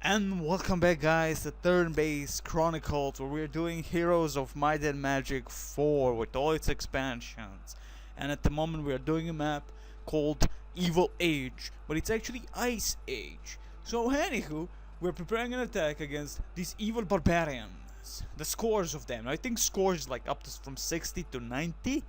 And welcome back, guys, to Third Base Chronicles, where we're doing Heroes of Might and Magic 4 with all its expansions. And at the moment, we are doing a map called Evil Age, but it's actually Ice Age. So, anywho, we're preparing an attack against these evil barbarians. The scores of them. I think scores is like up to from 60 to 90.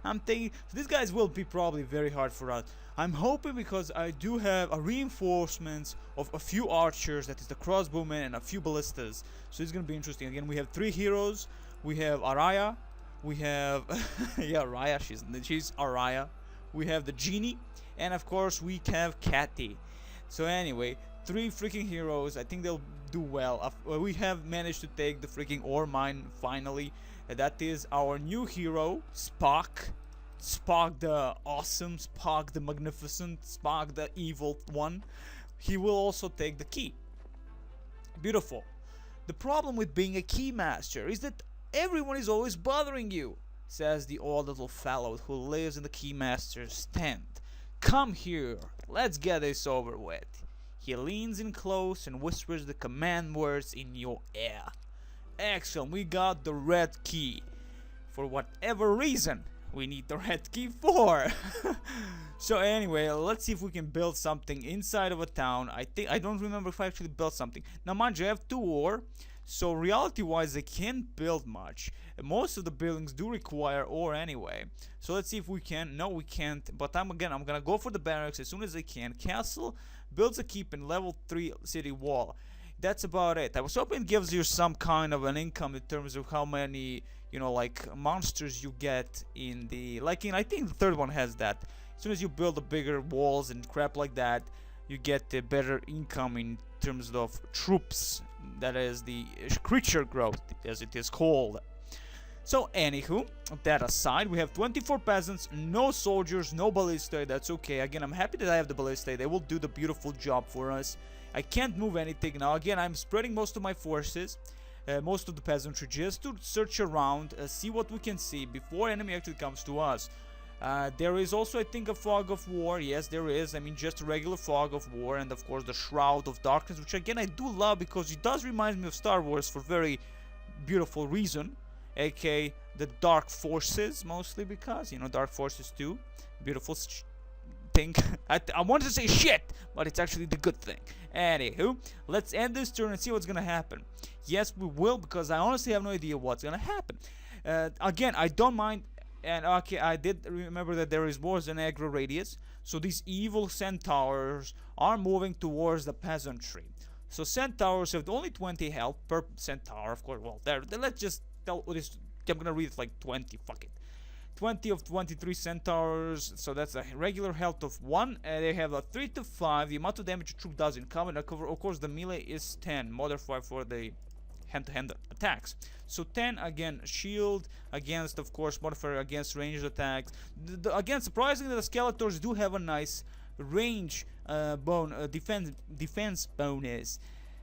I'm thinking so these guys will be probably very hard for us. I'm hoping because I do have a reinforcements of a few archers, that is the crossbowmen, and a few ballistas. So it's gonna be interesting. Again, we have three heroes. We have Araya. We have yeah, Araya. She's Araya. We have the genie, and of course we have Catty. So anyway, three freaking heroes. I think they'll do well. We have managed to take the freaking ore mine finally. That is our new hero, Spock. Spock the awesome, Spock the magnificent, Spock the evil one. He will also take the key. Beautiful. The problem with being a key master is that everyone is always bothering you, says the old little fellow who lives in the key master's tent. Come here, let's get this over with. He leans in close and whispers the command words in your ear. Excellent, we got the red key. For whatever reason, we need the red key for. So anyway, let's see if we can build something inside of a town. I don't remember if I actually built something. Now mind you, I have 2 ore, so reality wise I can't build much. Most of the buildings do require ore anyway. So let's see if we can. No, we can't, but I'm gonna go for the barracks as soon as I can. Castle builds a keep in level 3 city wall. That's about it. I was hoping it gives you some kind of an income in terms of how many, like monsters you get in the, I think the third one has that. As soon as you build the bigger walls and crap like that, you get a better income in terms of troops. That is the creature growth, as it is called. So anywho, that aside, we have 24 peasants, no soldiers, no ballista. That's okay. Again, I'm happy that I have the ballista. They will do the beautiful job for us. I can't move anything now. Again, I'm spreading most of my forces, most of the peasantry, just to search around, see what we can see before enemy actually comes to us. There is also, I think, a fog of war. Yes, there is. I mean, just a regular fog of war, and of course the shroud of darkness, which again I do love because it does remind me of Star Wars for very beautiful reason, aka the Dark Forces, mostly because Dark Forces 2, beautiful thing. I wanted to say shit, but it's actually the good thing. Anywho, let's end this turn and see what's gonna happen. Yes, we will, because I honestly have no idea what's gonna happen. Again, I don't mind. And okay, I did remember that there is more than aggro radius, so these evil centaurs are moving towards the peasantry. So centaurs have only 20 health per centaur, of course. Well, let's just tell this. I'm gonna read it like 20. Fuck it. 20 of 23 centaurs, so that's a regular health of 1. They have a 3 to 5. The amount of damage a troop does in combat, of course, the melee is 10, modified for the hand-to-hand attacks. So 10 again, shield against, of course, modifier against ranged attacks. Again, surprisingly, the Skeletors do have a nice range defense bonus.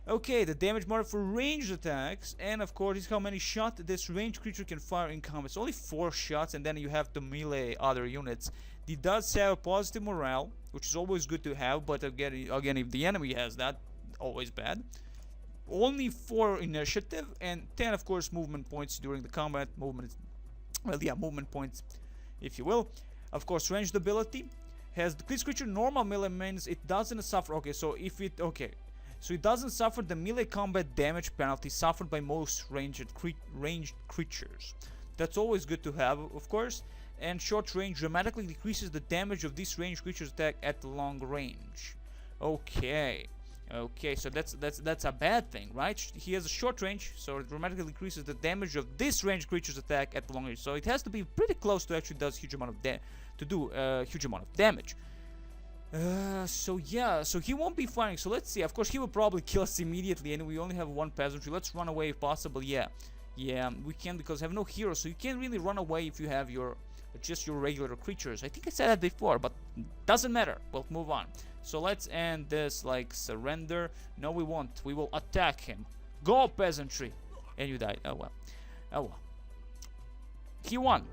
Okay, the damage modifier for ranged attacks, and of course, is how many shots this ranged creature can fire in combat. It's only 4 shots, and then you have to melee other units. It does have positive morale, which is always good to have, but again, if the enemy has that, always bad. Only 4 initiative, and 10, of course, movement points during the combat. Movement points, if you will. Of course, ranged ability has this creature normal melee means it doesn't suffer. Okay, so so it doesn't suffer the melee combat damage penalty suffered by most ranged creatures. That's always good to have, of course. And short range dramatically decreases the damage of this ranged creature's attack at long range. Okay, so that's a bad thing, right? He has a short range, so it dramatically decreases the damage of this ranged creature's attack at long range. So it has to be pretty close to actually does huge amount of huge amount of damage. So yeah, so he won't be firing. So let's see. Of course, he will probably kill us immediately, and we only have 1 peasantry. Let's run away if possible. Yeah, we can, because I have no heroes, so you can't really run away if you have just your regular creatures. I think I said that before, but doesn't matter. We'll move on. So let's end this like surrender. No, we won't. We will attack him. Go, peasantry! And you died. Oh well. He won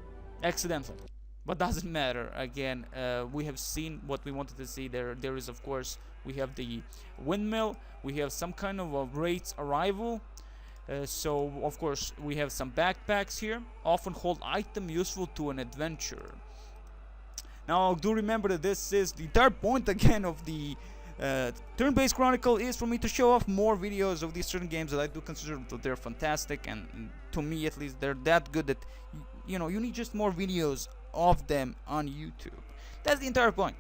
accidentally. But doesn't matter. Again, we have seen what we wanted to see. There is, of course, we have the windmill, We have some kind of a raids arrival. So of course we have some backpacks here. Often hold item useful to an adventurer. Now do remember that this is the third point again of the turn-based chronicle, is for me to show off more videos of these certain games that I do consider that they're fantastic, and to me at least they're that good that you know, you need just more videos of them on YouTube. That's the entire point.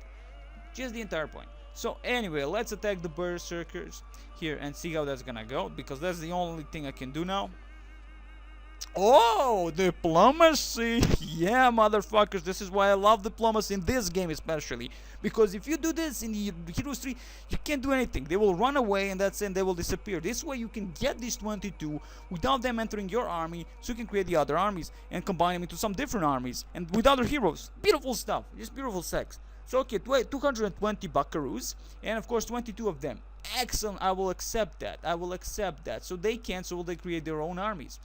Just the entire point. So anyway, let's attack the berserkers here and see how that's gonna go, because that's the only thing I can do now. Oh, diplomacy! Yeah, motherfuckers, this is why I love diplomacy in this game especially. Because if you do this in the Heroes 3, you can't do anything. They will run away and that's it, they will disappear. This way you can get these 22 without them entering your army, so you can create the other armies and combine them into some different armies. And with other heroes. Beautiful stuff. Just beautiful sex. So okay, 220 buckaroos, and of course 22 of them. Excellent, I will accept that. I will accept that. So they can, so will they create their own armies.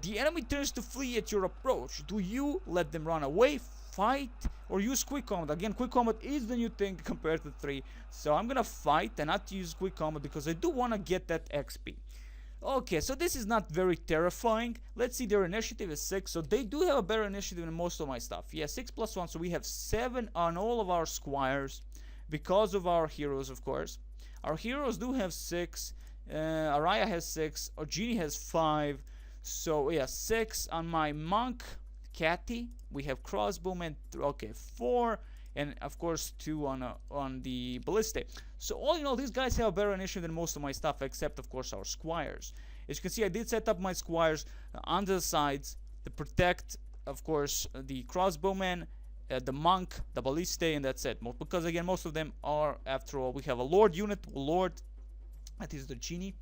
The enemy turns to flee at your approach. Do you let them run away, fight, or use quick combat? Again, quick combat is the new thing compared to 3. So I'm gonna fight and not use quick combat because I do want to get that XP. Okay, so this is not very terrifying. Let's see, their initiative is 6, so they do have a better initiative than most of my stuff. Yeah, 6 plus 1, so we have 7 on all of our squires because of our heroes, of course. Our heroes do have 6, Araya has 6, Ogini has 5. So yeah, 6 on my monk, Catty. We have crossbowmen, okay, 4, and of course 2 on the ballista. So all in all, these guys have a better initiative than most of my stuff, except of course our squires. As you can see, I did set up my squires on the sides to protect, of course, the crossbowmen, the monk, the ballista, and that's it. Because again, most of them are, after all, we have a lord unit, that is the genie.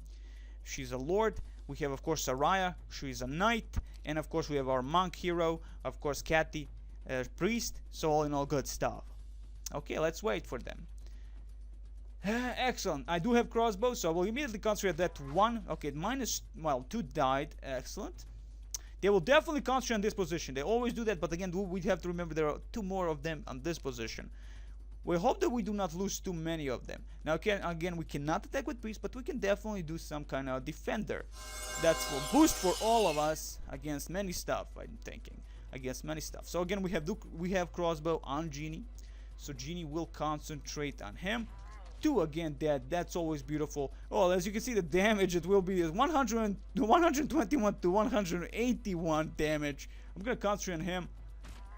She's a lord. We have, of course, Araya. She is a knight. And, of course, we have our monk hero. Of course, Catty, priest. So, all in all, good stuff. Okay, let's wait for them. Excellent. I do have crossbows, so I will immediately concentrate that 1. Okay, minus, well, 2 died. Excellent. They will definitely concentrate on this position. They always do that, but again, we have to remember there are 2 more of them on this position. We hope that we do not lose too many of them. Now, again, we cannot attack with priest, but we can definitely do some kind of defender. That's for boost for all of us against many stuff, I'm thinking. Against many stuff. So again, we have crossbow on Genie. So Genie will concentrate on him. 2 again dead. That's always beautiful. Oh, as you can see, the damage, it will be 121 to 181 damage. I'm going to concentrate on him.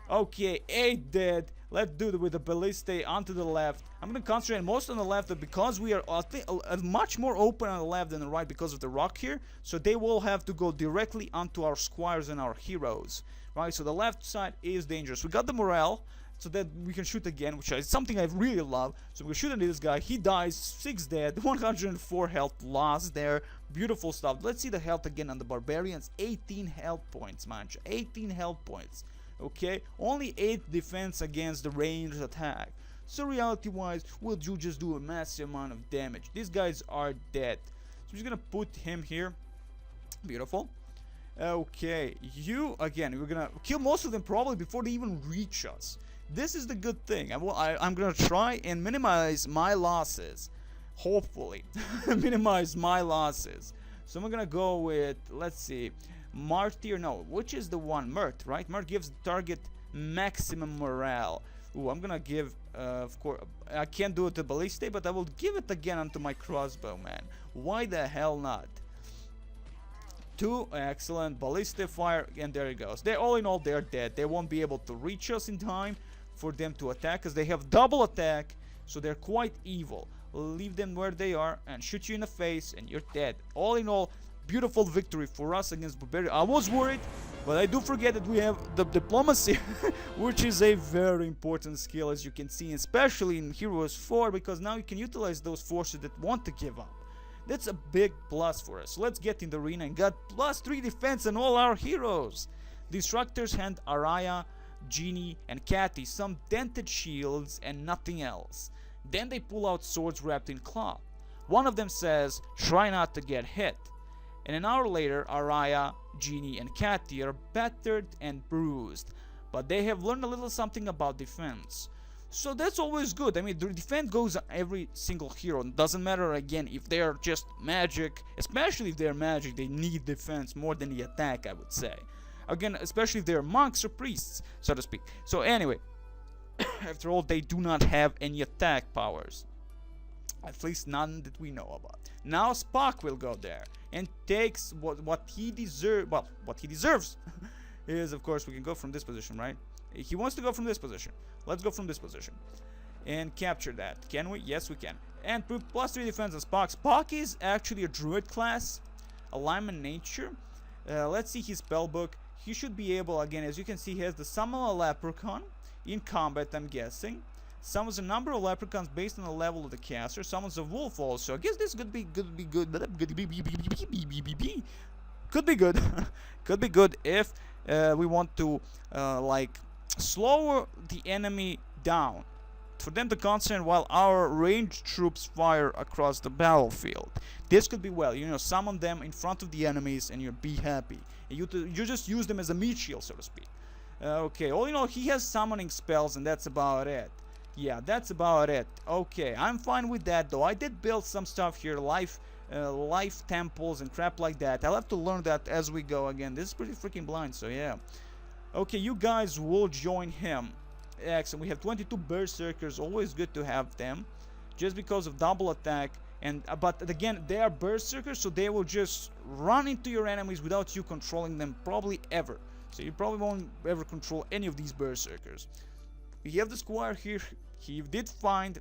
Okay, 8 dead. Let's do it with the ballista onto the left. I'm going to concentrate most on the left, but because we are much more open on the left than the right because of the rock here, so they will have to go directly onto our squires and our heroes. Right, so the left side is dangerous. We got the morale, so that we can shoot again, which is something I really love. So we're shooting at this guy. He dies, 6 dead, 104 health lost there. Beautiful stuff. Let's see the health again on the barbarians. 18 health points, man. 18 health points. Okay, only 8 defense against the ranged attack. So reality-wise, we'll just do a massive amount of damage. These guys are dead. So I'm just gonna put him here. Beautiful. Okay, you again. We're gonna kill most of them probably before they even reach us. This is the good thing. I'm gonna try and minimize my losses. Hopefully, minimize my losses. So I'm gonna go with, let's see, Martyr. No, which is the one? Mert, right? Mert gives the target maximum morale. Ooh, I'm gonna give, of course, I can't do it to ballista, but I will give it again onto my crossbow, man. Why the hell not? 2, excellent, ballista fire, and there it goes. All in all, they're dead. They won't be able to reach us in time for them to attack us. They have double attack, so they're quite evil. Leave them where they are and shoot you in the face, and you're dead. All in all, beautiful victory for us against barbarian. I was worried, but I do forget that we have the diplomacy, which is a very important skill, as you can see, especially in Heroes 4, because now you can utilize those forces that want to give up. That's a big plus for us. Let's get in the arena and got +3 defense on all our heroes. The instructors hand Araya, Genie, and Catty some dented shields and nothing else. Then they pull out swords wrapped in cloth. One of them says, "Try not to get hit." And an hour later, Araya, Genie, and Catty are battered and bruised, but they have learned a little something about defense. So that's always good. I mean, the defense goes on every single hero. It doesn't matter, again, if they're just magic. Especially if they're magic, they need defense more than the attack, I would say. Again, especially if they're monks or priests, so to speak. So anyway, after all, they do not have any attack powers. At least none that we know about. Now Spock will go there and takes what he deserves. Well, what he deserves is, of course, we can go from this position, right? He wants to go from this position. Let's go from this position and capture that. Can we? Yes, we can. And +3 defense on Spock. Spock is actually a druid class, alignment nature. Let's see his spell book. He should be able, again, as you can see, he has the summon a leprechaun in combat, I'm guessing. Summons a number of leprechauns based on the level of the caster. Summons a wolf also. I guess this could be good. Could be good. Could be good if we want to like slow the enemy down, for them to concentrate while our ranged troops fire across the battlefield. This could be, well, you know, summon them in front of the enemies and you'll be happy. And you just use them as a meat shield, so to speak. Okay, all in all, he has summoning spells and that's about it. Yeah, that's about it. Okay, I'm fine with that though. I did build some stuff here, life temples and crap like that. I'll have to learn that as we go. Again, this is pretty freaking blind, so yeah. Okay, you guys will join him. Excellent. We have 22 berserkers. Always good to have them, just because of double attack. And but again, they are berserkers, so they will just run into your enemies without you controlling them, probably ever. So you probably won't ever control any of these berserkers. We have the squire here. He did find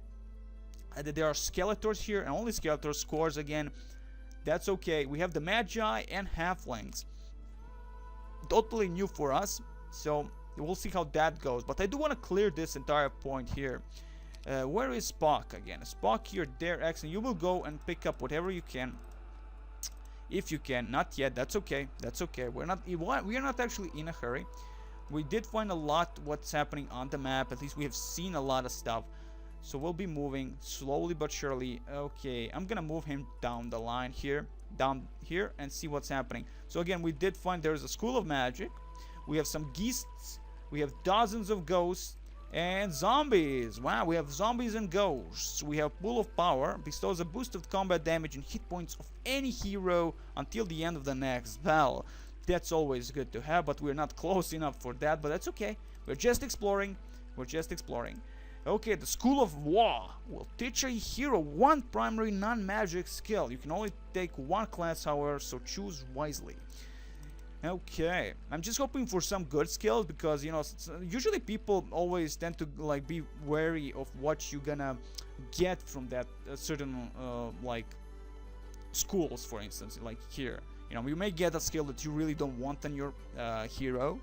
that there are skeletors here, and only skeletor scores again. That's okay. We have the magi and halflings. Totally new for us, so we'll see how that goes. But I do want to clear this entire point here. Where is Spock again? Spock here, there, excellent. You will go and pick up whatever you can. If you can, not yet. That's okay. That's okay. We are not actually in a hurry. We did find a lot what's happening on the map. At least we have seen a lot of stuff. So we'll be moving slowly but surely. Okay, I'm gonna move him down the line here, and see what's happening. So again, we did find there's a school of magic. We have some geese. We have dozens of ghosts and zombies. Wow, we have zombies and ghosts. We have pool of power. Bestows a boost of combat damage and hit points of any hero until the end of the next battle. That's always good to have, but we're not close enough for that. But that's okay. We're just exploring. We're just exploring. Okay, the School of War will teach a hero one primary non-magic skill. You can only take one class, however, so choose wisely. Okay, I'm just hoping for some good skills, because, you know, usually people always tend to like be wary of what you're gonna get from that certain like schools, for instance, like here. You know, you may get a skill that you really don't want in your hero.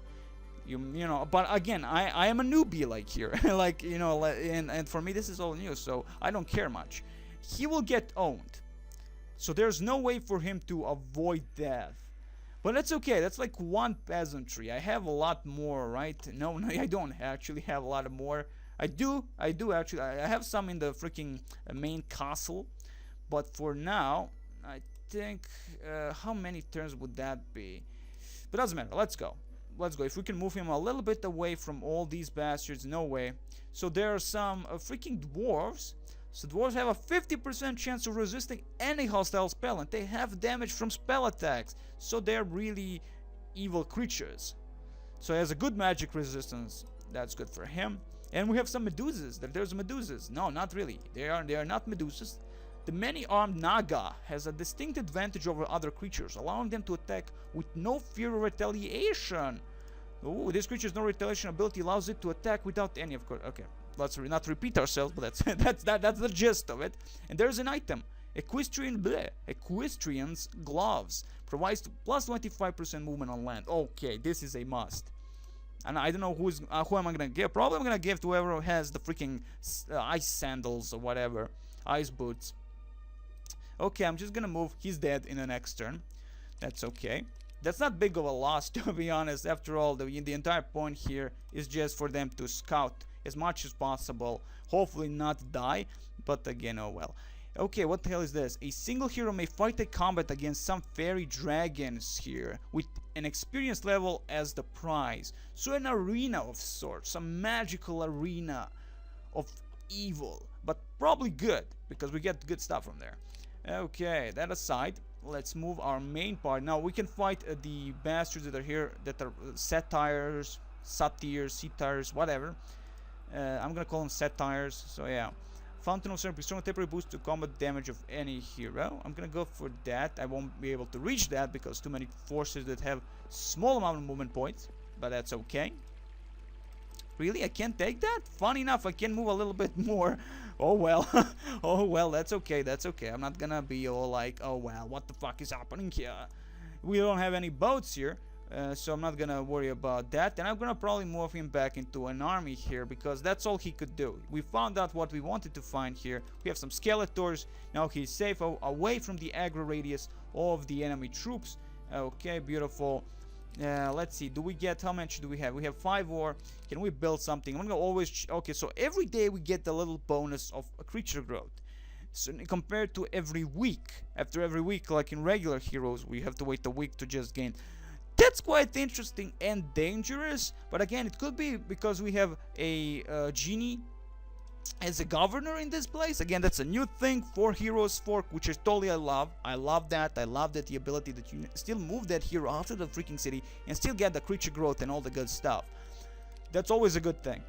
You know, but again, I am a newbie like here. Like, you know, and for me this is all new, so I don't care much. He will get owned, so there's no way for him to avoid death. But that's okay. That's like one peasantry. I have a lot more, right? No, I don't actually have a lot more. I do actually. I have some in the freaking main castle, but for now, I think how many turns would that be? But doesn't matter. Let's go. Let's go. If we can move him a little bit away from all these bastards, no way. So there are some freaking dwarves. So dwarves have a 50% chance of resisting any hostile spell, and they have damage from spell attacks. So they're really evil creatures. So he has a good magic resistance. That's good for him. And we have some medusas. There's medusas. No, not really. They are not medusas. The many-armed Naga has a distinct advantage over other creatures, allowing them to attack with no fear of retaliation. Ooh, this creature's no retaliation ability allows it to attack without any, of course. Okay, let's not repeat ourselves, but that's the gist of it. And there's an item, Equestrian's Gloves, provides plus 25% movement on land. Okay, this is a must. And I don't know who am I gonna give. Probably I'm gonna give to whoever has the freaking ice sandals or whatever, ice boots. Okay, I'm just gonna move. He's dead in the next turn. That's okay. That's not big of a loss, to be honest. After all, the entire point here is just for them to scout as much as possible. Hopefully not die, but again, oh well. Okay, what the hell is this? A single hero may fight a combat against some fairy dragons here, with an experience level as the prize. So an arena of sorts, a magical arena. of evil, but probably good because we get good stuff from there. Okay, that aside, let's move our main part. Now we can fight the bastards that are here, that are satires, whatever. I'm gonna call them satires. So yeah, Fountain of Serpent, strong temporary boost to combat damage of any hero. I'm gonna go for that. I won't be able to reach that because too many forces that have small amount of movement points, but that's okay. Really, I can't take that? Funny enough, I can move a little bit more. Oh well. Oh well, that's okay, that's okay. I'm not gonna be all like, oh well, what the fuck is happening here? We don't have any boats here, so I'm not gonna worry about that. And I'm gonna probably move him back into an army here because that's all he could do. We found out what we wanted to find here. We have some Skeletors. Now he's safe away from the aggro radius of the enemy troops. Okay, beautiful. Let's see, do we get, how much do we have? We have 5 ore. Can we build something? I'm gonna always, okay, so every day we get the little bonus of a creature growth. So compared to every week, after every week, like in regular heroes, we have to wait a week to just gain. That's quite interesting and dangerous, but again, it could be because we have a genie as a governor in this place. Again, that's a new thing for Heroes Fork, which is totally I love that. I love that the ability that you still move that hero after the freaking city and still get the creature growth and all the good stuff. That's always a good thing.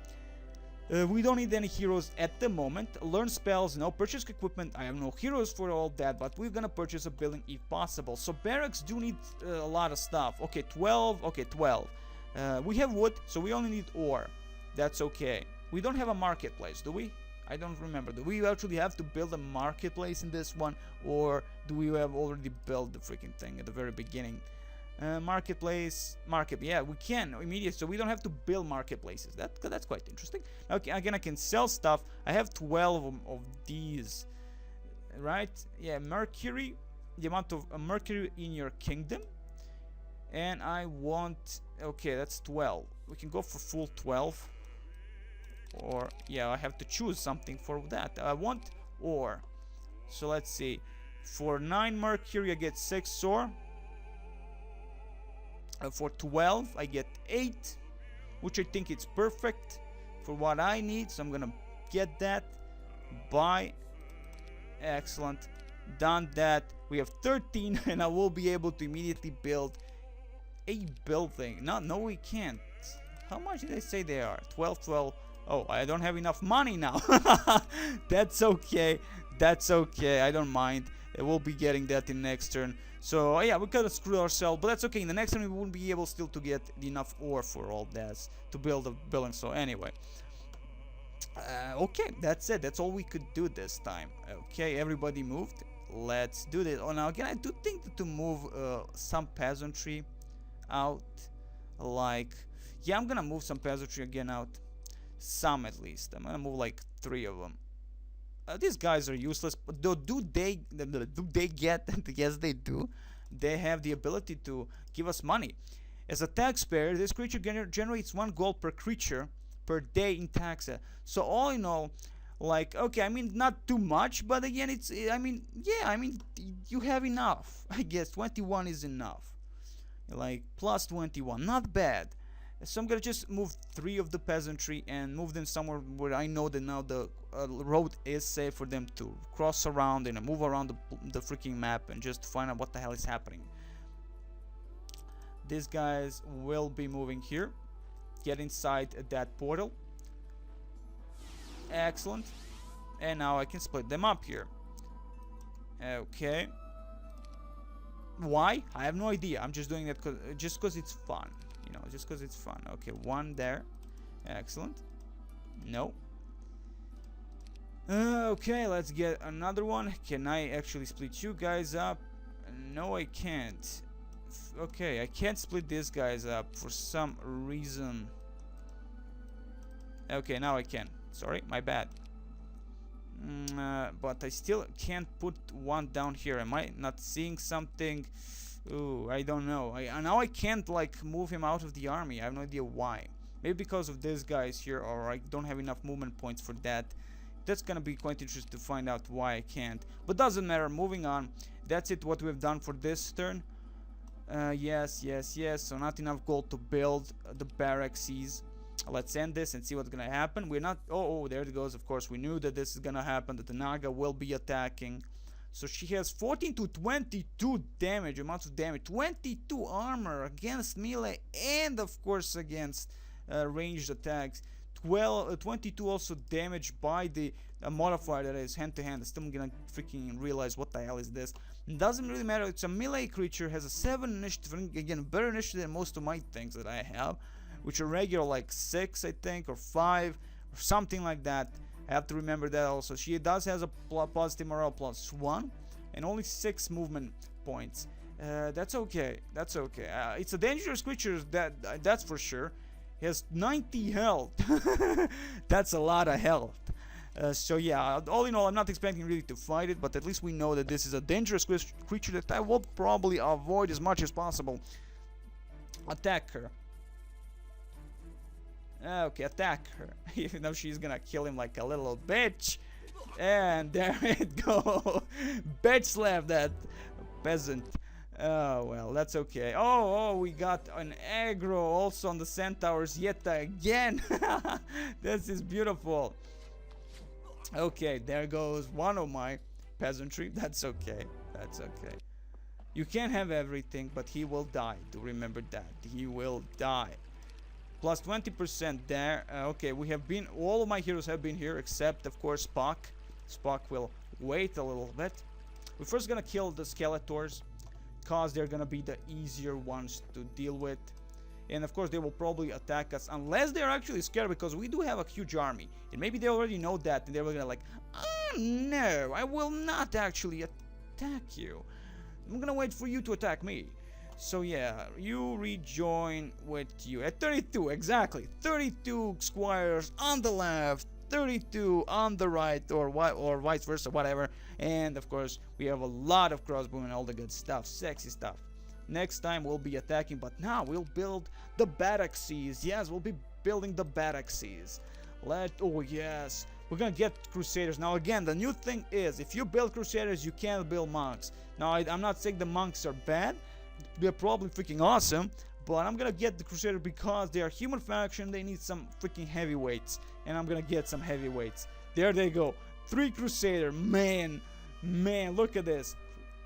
We don't need any heroes at the moment. Learn spells, no purchase equipment. I have no heroes for all that, but we're gonna purchase a building if possible. So barracks do need a lot of stuff. Okay, 12. Okay, 12. We have wood, so we only need ore. That's okay. We don't have a marketplace, do we? I don't remember. Do we actually have to build a marketplace in this one, or do we have already built the freaking thing at the very beginning? Marketplace, yeah, we can immediately, so we don't have to build marketplaces. That's quite interesting. Okay, again, I can sell stuff. I have 12 of these, right? Yeah, Mercury, the amount of Mercury in your kingdom, and I want, okay, that's 12. We can go for full 12. Or yeah, I have to choose something for that. I want ore. So let's see. For 9 mercury I get 6 ore. For 12 I get 8, which I think it's perfect for what I need. So I'm gonna get that. Buy. Excellent. Done that. We have 13 and I will be able to immediately build a building. No, we can't. How much did I say they are? 12. Oh, I don't have enough money now. That's okay. That's okay. I don't mind. We'll be getting that in next turn. So yeah, we gotta screw ourselves, but that's okay. In the next turn, we won't be able still to get enough ore for all that to build a building. So anyway, okay, that's it. That's all we could do this time. Okay, everybody moved. Let's do this. Oh, now again, I do think that to move some peasantry out. Like, yeah, I'm gonna move some peasantry again out. Some at least. I'm gonna move like 3 of them. These guys are useless, but do they get? Yes, they do. They have the ability to give us money. As a taxpayer, this creature generates 1 gold per creature per day in taxa. So all in all, like, okay, I mean, not too much, but again, it's, I mean, yeah, I mean, you have enough. I guess 21 is enough. Like, plus 21, not bad. So I'm gonna just move 3 of the peasantry and move them somewhere where I know that now the road is safe for them to cross around and move around the freaking map and just find out what the hell is happening. These guys will be moving here. Get inside that portal. Excellent. And now I can split them up here. Okay. Why? I have no idea. I'm just doing that just because it's fun. You know, just because it's fun. Okay, 1 there. Excellent. No. Okay, let's get another one. Can I actually split you guys up? No, I can't. Okay, I can't split these guys up for some reason. Okay, now I can. Sorry, my bad. But I still can't put 1 down here. Am I not seeing something? Ooh, I don't know. Now I can't like move him out of the army. I have no idea why. Maybe because of these guys here, or I don't have enough movement points for that. That's gonna be quite interesting to find out why I can't. But doesn't matter. Moving on. That's it. What we've done for this turn. Yes. So not enough gold to build the barracks. Let's end this and see what's gonna happen. We're not. Oh, there it goes. Of course, we knew that this is gonna happen. That the Naga will be attacking. So she has 14 to 22 damage, amounts of damage, 22 armor against melee, and of course against ranged attacks. 22 also damage by the modifier that is hand to hand. I'm still gonna freaking realize what the hell is this. It doesn't really matter. It's a melee creature, has a 7 initiative. Again, better initiative than most of my things that I have, which are regular like 6, I think, or 5, or something like that. I have to remember that also. She does has a positive morale +1 and only 6 movement points. That's okay. That's okay. It's a dangerous creature. That's for sure. He has 90 health. That's a lot of health. So yeah, all in all, I'm not expecting really to fight it, but at least we know that this is a dangerous creature that I will probably avoid as much as possible. Attack her. Okay, attack her. Even though she's gonna kill him like a little bitch. And there it go. Bitch slap that peasant. Oh well, that's okay. Oh, we got an aggro also on the centaurs yet again. This is beautiful. Okay, there goes one of my peasantry. That's okay. That's okay. You can't have everything, but he will die. Do remember that. He will die. Plus 20% there. Okay, we have been. All of my heroes have been here, except of course Spock. Spock will wait a little bit. We're first gonna kill the Skeletors, cause they're gonna be the easier ones to deal with. And of course they will probably attack us unless they're actually scared, because we do have a huge army. And maybe they already know that and they were gonna like, oh no, I will not actually attack you. I'm gonna wait for you to attack me. So yeah, you rejoin with you at 32, exactly. 32 squires on the left, 32 on the right, or vice versa, whatever. And of course we have a lot of crossbow and all the good stuff, sexy stuff. Next time we'll be attacking, but now we'll build the Bataxes. Yes, we'll be building the Bataxes. Oh yes, we're gonna get Crusaders. Now again, the new thing is, if you build Crusaders, you can't build monks. Now I'm not saying the monks are bad, they're probably freaking awesome, but I'm gonna get the Crusader because they are human faction. They need some freaking heavyweights, and I'm gonna get some heavyweights. There they go, 3 Crusader. Man, look at this.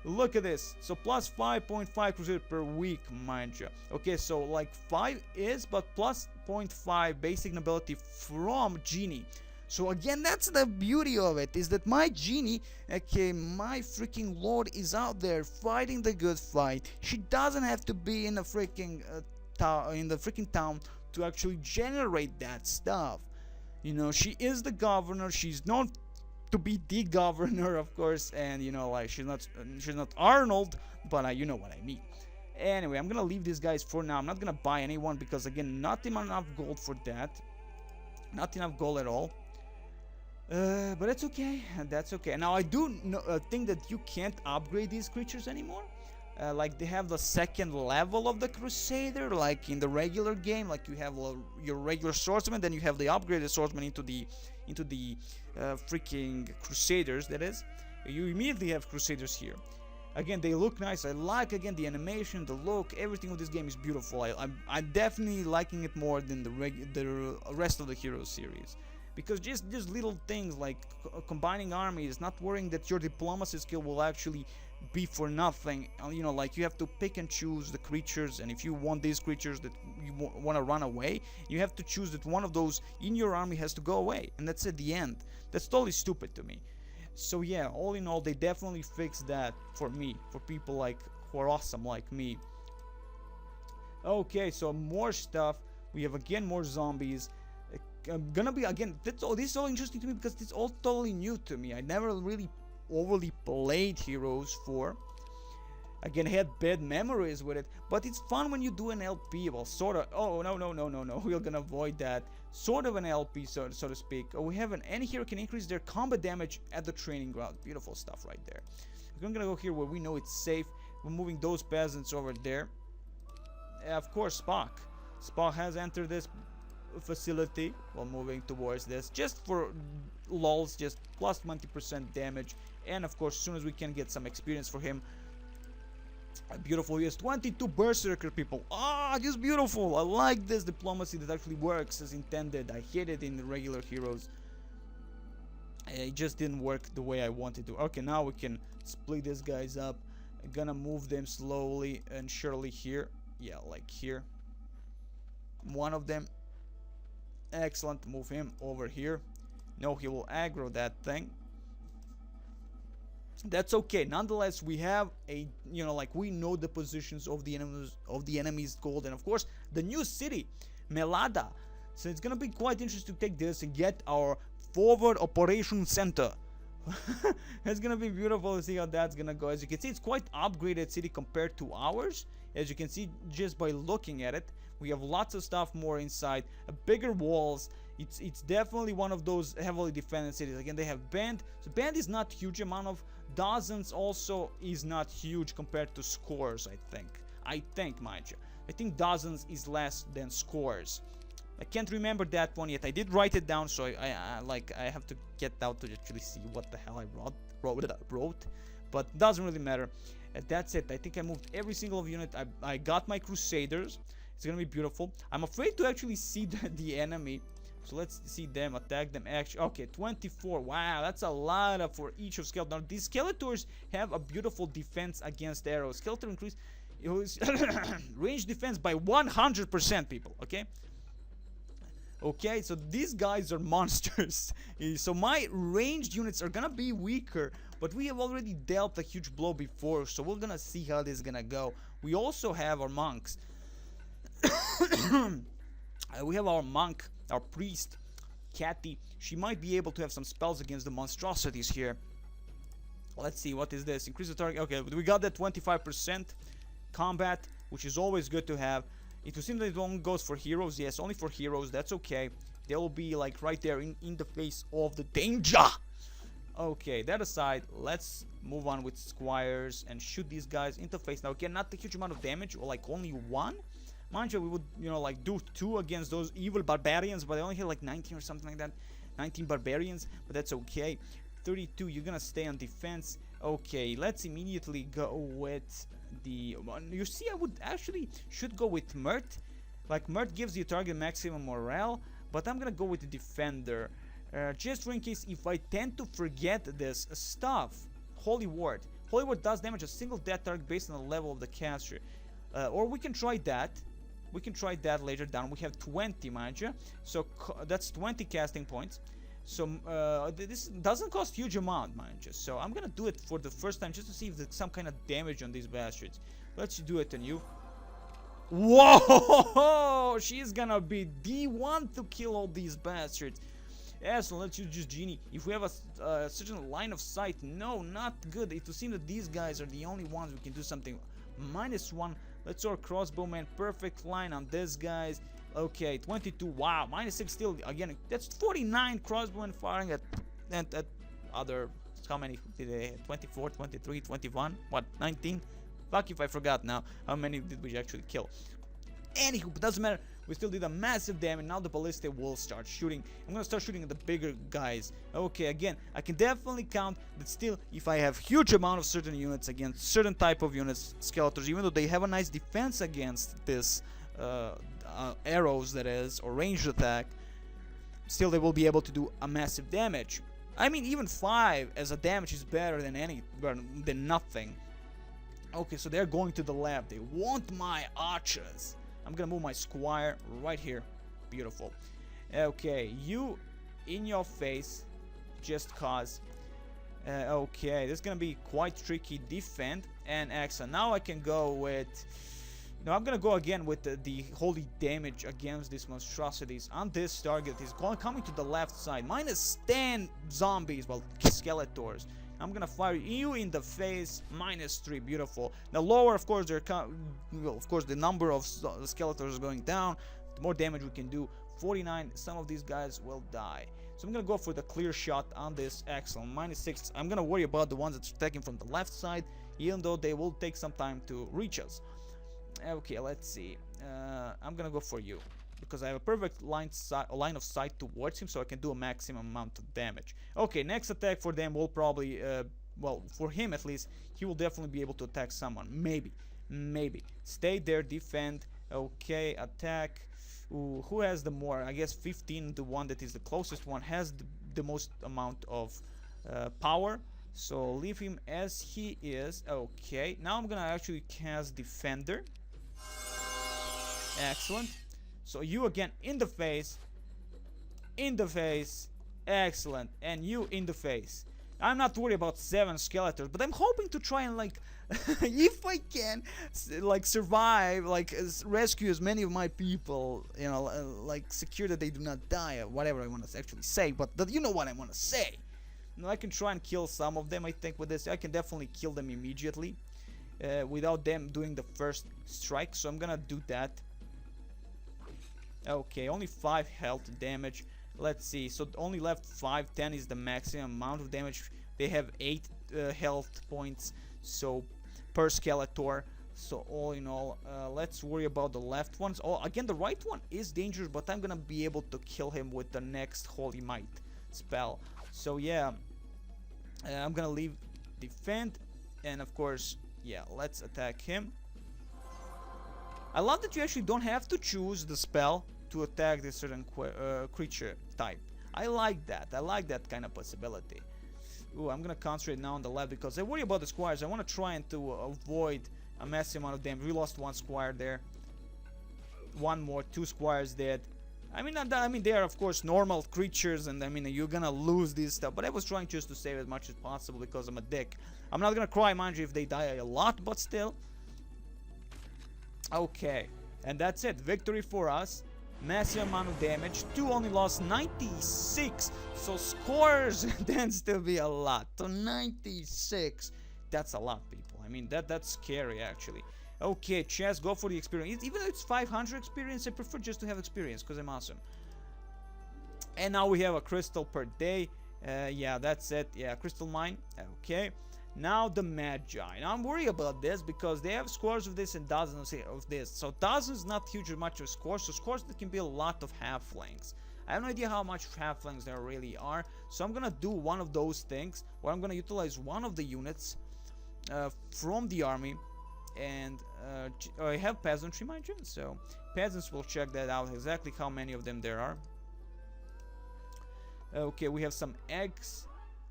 Look at this. So plus 5.5 Crusader per week, mind you. Okay, so like 5 is, but plus 0.5 basic nobility from Genie. So again, that's the beauty of it, is that my Genie, okay, my freaking lord is out there fighting the good fight. She doesn't have to be in a freaking town to actually generate that stuff. You know, she is the governor. She's known to be the governor, of course, and you know, like she's not Arnold, but you know what I mean. Anyway, I'm gonna leave these guys for now. I'm not gonna buy anyone because again, not enough gold for that. Not enough gold at all. But that's okay. That's okay. Now I do think that you can't upgrade these creatures anymore. Like they have the second level of the Crusader, like in the regular game. Like you have your regular swordsman, then you have the upgraded swordsman into the freaking Crusaders. That is, you immediately have Crusaders here. Again, they look nice. I like again the animation, the look, everything of this game is beautiful. I'm definitely liking it more than the rest of the Heroes series. Because just little things like combining armies, not worrying that your diplomacy skill will actually be for nothing. You know, like you have to pick and choose the creatures, and if you want these creatures that you want to run away, you have to choose that one of those in your army has to go away, and that's at the end. That's totally stupid to me. So yeah, all in all, they definitely fixed that for me, for people like who are awesome like me. Okay, so more stuff. We have again more zombies. Gonna be again. This is all interesting to me because it's all totally new to me. I never really overly played Heroes 4. Again, I had bad memories with it, but it's fun when you do an LP. Well, sort of. Oh no. We're gonna avoid that. Sort of an LP, so to speak. We have any hero can increase their combat damage at the training ground. Beautiful stuff right there. We're gonna go here where we know it's safe. We're moving those peasants over there. Of course, Spock. Spock has entered this facility while moving towards this, just for lols, just plus 20% damage, and of course as soon as we can get some experience for him. Beautiful. He has 22 berserker people. god, it's beautiful. I like this diplomacy that actually works as intended. I hate it in the regular heroes. It just didn't work the way I wanted to. Okay, now we can split these guys up. I'm gonna move them slowly and surely here. Yeah, like here. One of them. Excellent. Move him over here. No, he will aggro that thing. That's okay. Nonetheless, we have a, you know, like we know the positions of the enemy's gold, and of course the new city, Melada. So it's gonna be quite interesting to take this and get our forward operation center. It's gonna be beautiful to see how that's gonna go. As you can see, it's quite upgraded city compared to ours. As you can see just by looking at it, we have lots of stuff more inside, bigger walls. It's definitely one of those heavily defended cities. Again, they have band. So band is not huge amount of. Dozens also is not huge compared to scores. I think, mind you. I think dozens is less than scores. I can't remember that one yet. I did write it down, so I have to get out to actually see what the hell I wrote. But doesn't really matter. That's it. I think I moved every single unit. I got my Crusaders. It's gonna be beautiful. I'm afraid to actually see the enemy. So let's see them, attack them. Actually, okay, 24. Wow, that's a lot for each of Skeletor. Now, these Skeletors have a beautiful defense against arrows. Skeletor increase range defense by 100%, people. Okay. Okay, so these guys are monsters. So my ranged units are gonna be weaker, but we have already dealt a huge blow before, so we're gonna see how this is gonna go. We also have our monks. We have our monk, our priest, Cathy. She might be able to have some spells against the monstrosities here. Let's see, what is this? Increase the target. Okay, we got that 25% combat, which is always good to have. It will seem that it only goes for heroes. Yes, only for heroes. That's okay. They'll be like right there in the face of the danger. Okay, that aside, let's move on with squires and shoot these guys in the face. Now again, not a huge amount of damage, or like only one. Mind you, we would, you know, like do 2 against those evil barbarians, but I only hit like 19 or something like that. 19 barbarians, but that's okay. 32, you're gonna stay on defense. Okay, let's immediately go with the... You see, I would actually should go with Mert. Like, Mert gives you target maximum morale, but I'm gonna go with the defender. Just in case if I tend to forget this stuff. Holy Ward. Holy Ward does damage a single death target based on the level of the caster. Or we can try that. We can try that later down. We have 20, mind you. So that's 20 casting points. So this doesn't cost huge amount, mind you. So I'm gonna do it for the first time just to see if there's some kind of damage on these bastards. Let's do it on you. Whoa! She's gonna be D1 to kill all these bastards. Yeah, so let's use just Genie. If we have a certain line of sight, no, not good. It will seem that these guys are the only ones we can do something. -1. Let's throw crossbowman. Perfect line on this guys. Okay, 22. Wow, -6 still. Again, that's 49 crossbowmen firing at other. How many did they have? 24, 23, 21. What? 19? Fuck if I forgot now. How many did we actually kill? Anywho, but doesn't matter. We still did a massive damage. Now the ballista will start shooting. I'm gonna start shooting at the bigger guys. Okay, again, I can definitely count that still, if I have huge amount of certain units against certain type of units, Skeletors, even though they have a nice defense against this arrows, that is, or ranged attack, still they will be able to do a massive damage. I mean, even 5 as a damage is better than nothing. Okay, so they're going to the lab. They want my archers. I'm gonna move my squire right here. Beautiful. Okay, you in your face, just cause. Okay, this is gonna be quite tricky. Defend and excellent. Now I can go with... No, I'm gonna go again with the holy damage against these monstrosities. On this target is coming to the left side. -10 zombies, well, Skeletors. I'm gonna fire you in the face. -3, beautiful. The lower, of course, the number of Skeletors is going down. The more damage we can do. 49. Some of these guys will die. So I'm gonna go for the clear shot on this. Excellent. -6. I'm gonna worry about the ones that's attacking from the left side, even though they will take some time to reach us. Okay, let's see. I'm gonna go for you because I have a perfect line of sight towards him, so I can do a maximum amount of damage. Okay, next attack for them will probably, well, for him at least, he will definitely be able to attack someone. Maybe. Stay there, defend, Okay, attack. Ooh, who has the more? I guess 15, the one that is the closest one, has the most amount of power. So leave him as he is. Okay, now I'm gonna actually cast Defender. Excellent. So you again in the face. In the face. Excellent. And you in the face. I'm not worried about 7 skeletons, but I'm hoping to try and like, if I can, like survive, like rescue as many of my people, you know, like secure that they do not die, or whatever I want to actually say. But you know what I want to say. You know, I can try and kill some of them. I think with this, I can definitely kill them immediately, without them doing the first strike. So I'm gonna do that. Okay, only 5 health damage. Let's see, so only left 5. 10 is the maximum amount of damage. They have 8 health points, so per Skeletor. So all in all, let's worry about the left ones. Oh, again, the right one is dangerous, but I'm gonna be able to kill him with the next Holy Might spell. So yeah, I'm gonna leave defend, and of course, yeah, let's attack him. I love that you actually don't have to choose the spell to attack this certain creature type. I like that. I like that kind of possibility. Ooh, I'm gonna concentrate now on the left because I worry about the squires. I want to try and to avoid a massive amount of damage. We lost 1 squire there. 1 more, 2 squires dead. I mean, they are of course normal creatures, and I mean you're gonna lose this stuff. But I was trying just to save as much as possible because I'm a dick. I'm not gonna cry, mind you, if they die a lot, but still. Okay, and that's it. Victory for us. Massive amount of damage. 2 only lost 96. So scores tends to be a lot. So 96. That's a lot, people. I mean, that's scary actually. Okay, chess, go for the experience. Even if it's 500 experience, I prefer just to have experience because I'm awesome. And now we have a crystal per day. Yeah, that's it. Yeah, crystal mine. Okay. Now the Magi. Now I'm worried about this because they have scores of this and dozens of this. So dozens not huge much of scores. So scores that can be a lot of halflings. I have no idea how much halflings there really are. So I'm gonna do one of those things where I'm gonna utilize one of the units from the army. And I have peasantry, mind you. So peasants will check that out exactly how many of them there are. Okay, we have some eggs.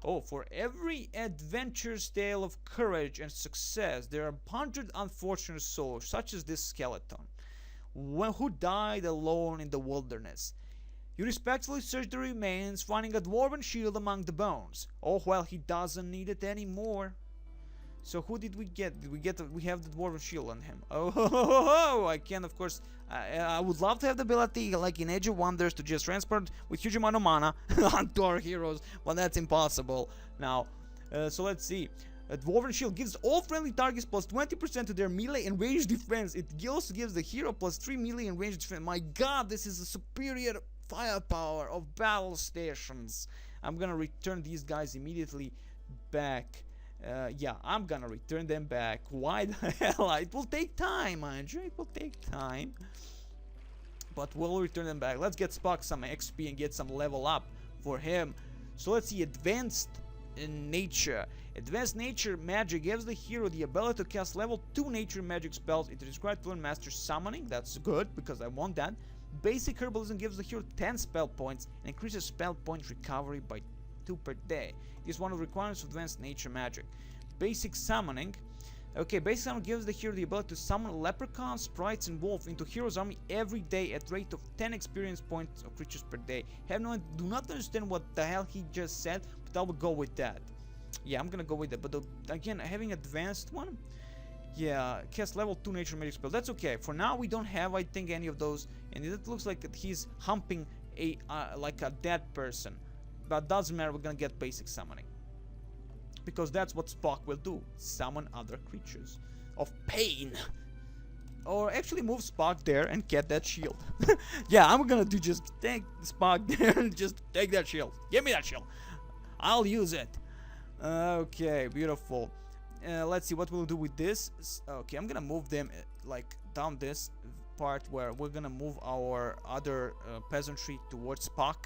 Oh, for every adventure's tale of courage and success, there are 100 unfortunate souls, such as this skeleton, who died alone in the wilderness. You respectfully search the remains, finding a dwarven shield among the bones. Oh, well, he doesn't need it anymore. So who did we get? We have the dwarven shield on him. Oh, I can, of course. I would love to have the ability, like in Age of Wonders, to just transport with huge amount of mana onto our heroes, but that's impossible now. So let's see. A dwarven shield gives all friendly targets plus 20% to their melee and ranged defense. It also gives the hero plus 3 melee and ranged defense. My God, this is a superior firepower of battle stations. I'm gonna return these guys immediately back. Yeah, I'm gonna return them back. Why the hell? It will take time, mind you. It will take time. But we'll return them back. Let's get Spock some XP and get some level up for him. So let's see. Advanced in nature. Advanced nature magic gives the hero the ability to cast level 2 nature magic spells. It is required to learn master summoning. That's good because I want that. Basic herbalism gives the hero 10 spell points and increases spell point recovery by 2 per day. It is one of the requirements of advanced nature magic. Basic summoning. Okay, basic summoning gives the hero the ability to summon leprechauns, sprites, and wolves into hero's army every day at rate of 10 experience points of creatures per day. Do not understand what the hell he just said, but I will go with that. Yeah, I'm gonna go with that. But again, having advanced one, yeah, cast level 2 nature magic spell. That's okay. For now, we don't have, I think, any of those, and it looks like that he's humping a like a dead person. But doesn't matter, we're gonna get basic summoning. Because that's what Spock will do. Summon other creatures of pain. Or actually move Spock there and get that shield. Yeah, I'm gonna do just take Spock there and just take that shield. Give me that shield. I'll use it. Okay, beautiful. Let's see what we'll do with this. Okay, I'm gonna move them like down this part where we're gonna move our other peasantry towards Spock.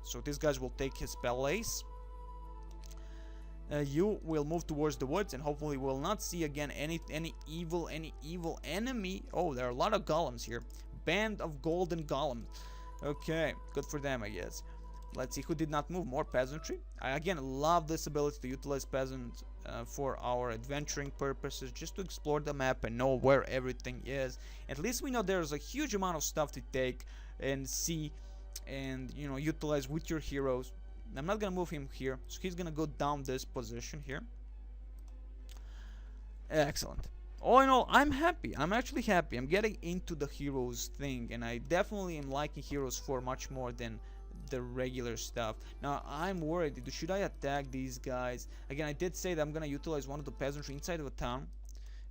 So these guys will take his spell ace. You will move towards the woods, and hopefully we'll not see again any evil enemy. Oh, there are a lot of golems here. Band of golden golems. Okay, good for them, I guess. Let's see who did not move. More peasantry. I again love this ability to utilize peasants for our adventuring purposes, just to explore the map and know where everything is. At least we know there's a huge amount of stuff to take and see, and you know, utilize with your heroes. I'm not gonna move him here, so he's gonna go down this position here. Excellent. All in all, I'm happy. I'm actually happy. I'm getting into the heroes thing, and I definitely am liking heroes 4 much more than the regular stuff. Now I'm worried, should I attack these guys? Again, I did say that I'm gonna utilize one of the peasantry inside of a town.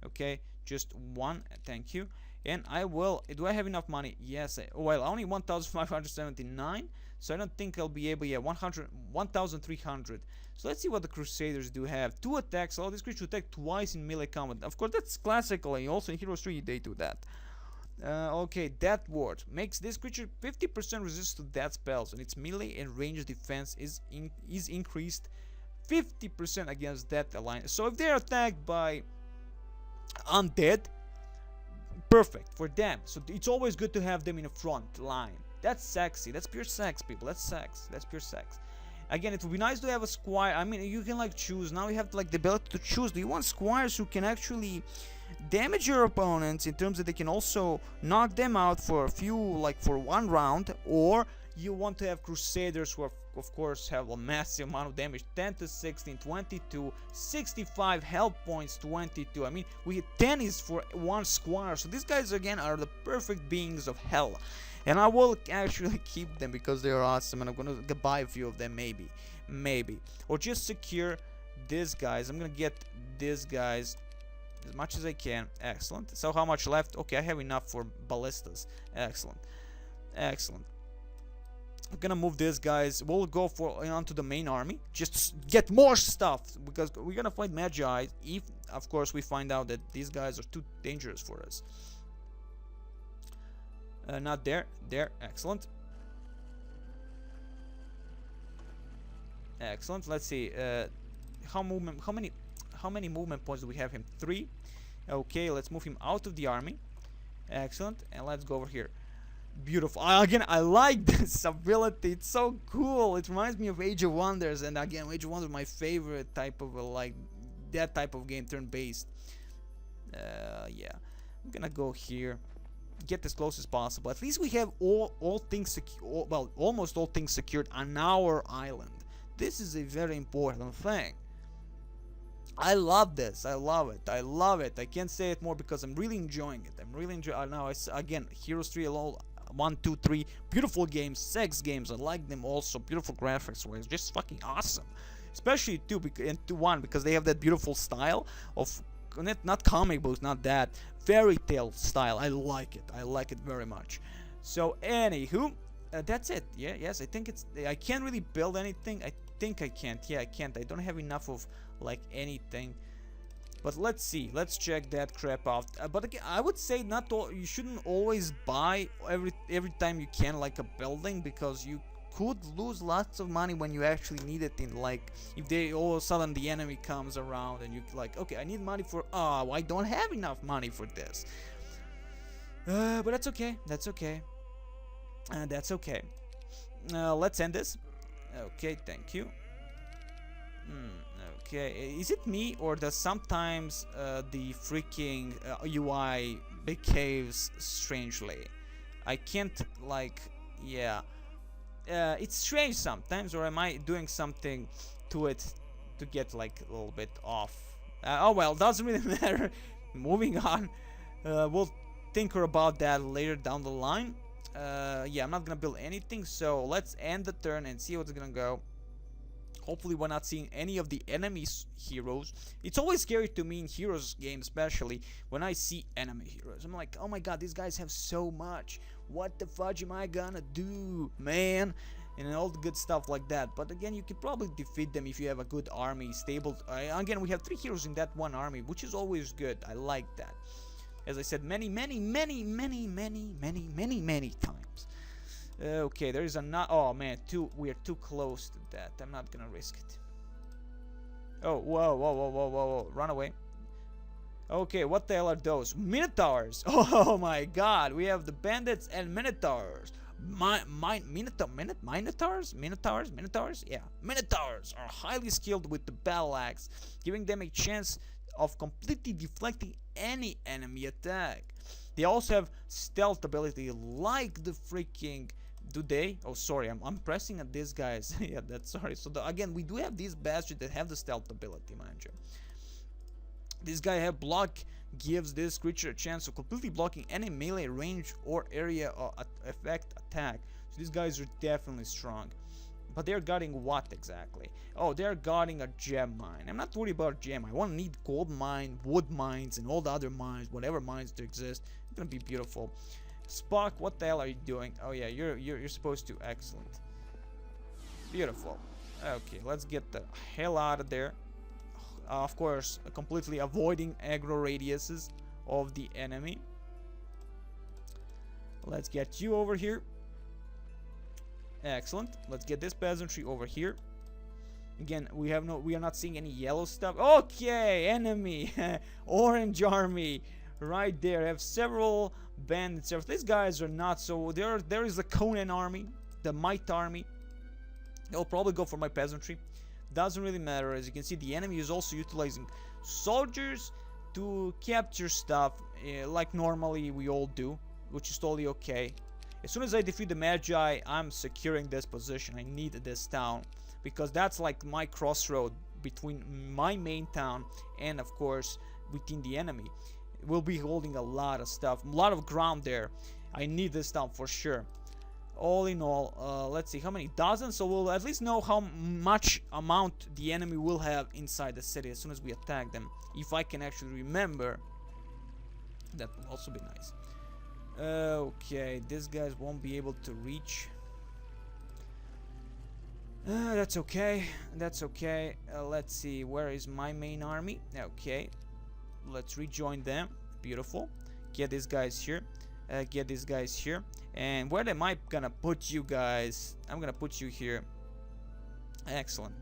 Okay, just one, thank you. And I will. Do I have enough money? Yes. Well, only 1,579, so I don't think I'll be able. Yeah, 1,300. So let's see what the Crusaders do have. 2 attacks. All these creatures attack twice in melee combat. Of course, that's classically. Also in Heroes 3 they do that. Okay, Death Ward makes this creature 50% resist to death spells, and its melee and range defense is increased 50% against Death Alliance. So if they're attacked by undead, perfect for them. So it's always good to have them in the front line. That's sexy. That's pure sex, people. That's sex. That's pure sex. Again, it would be nice to have a squire. I mean, you can like choose. Now you have like the ability to choose. Do you want squires who can actually damage your opponents in terms that they can also knock them out for a few, like for 1 round, or you want to have Crusaders who are, of course, have a massive amount of damage, 10 to 16, 22, 65 health points, 22. I mean, we get 10 is for 1 squire, so these guys again are the perfect beings of hell, and I will actually keep them because they are awesome, and I'm gonna buy a few of them, maybe, or just secure these guys. I'm gonna get these guys as much as I can. Excellent. So how much left? Okay, I have enough for ballistas. Excellent. I'm gonna move these guys. We'll go for onto the main army. Just get more stuff, because we're gonna fight Magi if, of course, we find out that these guys are too dangerous for us. Not there. There. Excellent. Let's see. How many movement points do we have him? 3. Okay, let's move him out of the army. Excellent. And let's go over here. Beautiful. Again, I like this ability. It's so cool. It reminds me of Age of Wonders, and again, Age of Wonders is my favorite type of like that type of game, turn-based. Yeah, I'm gonna go here, get as close as possible. At least we have all things well, almost all things secured on our island. This is a very important thing. I love this. I love it. I can't say it more because I'm really enjoying it. I'm really enjoying. Now, again, Heroes 3 alone. 1, 2, 3, beautiful games, 6 games. I like them also. Beautiful graphics, where it's just fucking awesome. Especially 2 and 1 because they have that beautiful style of not comic books, not that fairy tale style. I like it very much. So anywho, that's it. Yeah, yes, I think it's. I can't really build anything. I think I can't. Yeah, I can't. I don't have enough of like anything. But let's see. Let's check that crap out. But again, I would say you shouldn't always buy every time you can like a building, because you could lose lots of money when you actually need it. In like, if they all of a sudden the enemy comes around and you like, okay, I need money for. Oh, I don't have enough money for this. But that's okay. That's okay. Let's end this. Okay, thank you. Okay, is it me, or does sometimes the freaking UI behaves strangely? I can't like, yeah, it's strange sometimes, or am I doing something to it to get like a little bit off? Oh well, doesn't really matter. Moving on, we'll tinker about that later down the line. Yeah, I'm not gonna build anything, so let's end the turn and see what's gonna go. Hopefully we're not seeing any of the enemy's heroes. It's always scary to me in heroes games, especially when I see enemy heroes. I'm like, oh my god, these guys have so much. What the fudge am I gonna do, man? And all the good stuff like that. But again, you can probably defeat them if you have a good army, stable. Again, we have 3 heroes in that one army, which is always good. I like that. As I said many times. Okay, there is a oh man, we are too close to that. I'm not gonna risk it. Oh, whoa, whoa, whoa, whoa, whoa, whoa. Run away. Okay, what the hell are those? Minotaurs! Oh my god, we have the bandits and Minotaurs. Minotaurs? Yeah. Minotaurs are highly skilled with the battle axe, giving them a chance of completely deflecting any enemy attack. They also have stealth ability like the freaking... Do they? Oh, sorry, I'm pressing at these guys. Yeah, that's sorry. So again, we do have these bastards that have the stealth ability, mind you. This guy have block, gives this creature a chance of completely blocking any melee range or area effect attack. So these guys are definitely strong. But they're guarding what exactly? Oh, they're guarding a gem mine. I'm not worried about gem. I won't need gold mine, wood mines, and all the other mines, whatever mines there exist. It's gonna be beautiful. Spock, what the hell are you doing? Oh yeah, you're supposed to. Excellent. Beautiful. Okay, let's get the hell out of there. Of course, completely avoiding aggro radiuses of the enemy. Let's get you over here. Excellent. Let's get this peasantry over here. Again, we are not seeing any yellow stuff. Okay, enemy, orange army, right there. I have several bandits. These guys are not so. There is the Conan army, the Might army. They'll probably go for my peasantry. Doesn't really matter. As you can see, the enemy is also utilizing soldiers to capture stuff like normally we all do, which is totally okay. As soon as I defeat the Magi, I'm securing this position. I need this town because that's like my crossroad between my main town and, of course, within the enemy. We'll be holding a lot of stuff, a lot of ground there. I need this town for sure. All in all, let's see how many dozens, so we'll at least know how much amount the enemy will have inside the city as soon as we attack them. If I can actually remember, that will also be nice. Okay, these guys won't be able to reach. That's okay, that's okay. Let's see, where is my main army? Okay, let's rejoin them. Beautiful. Get these guys here. Get these guys here. And where am I gonna put you guys? I'm gonna put you here. Excellent.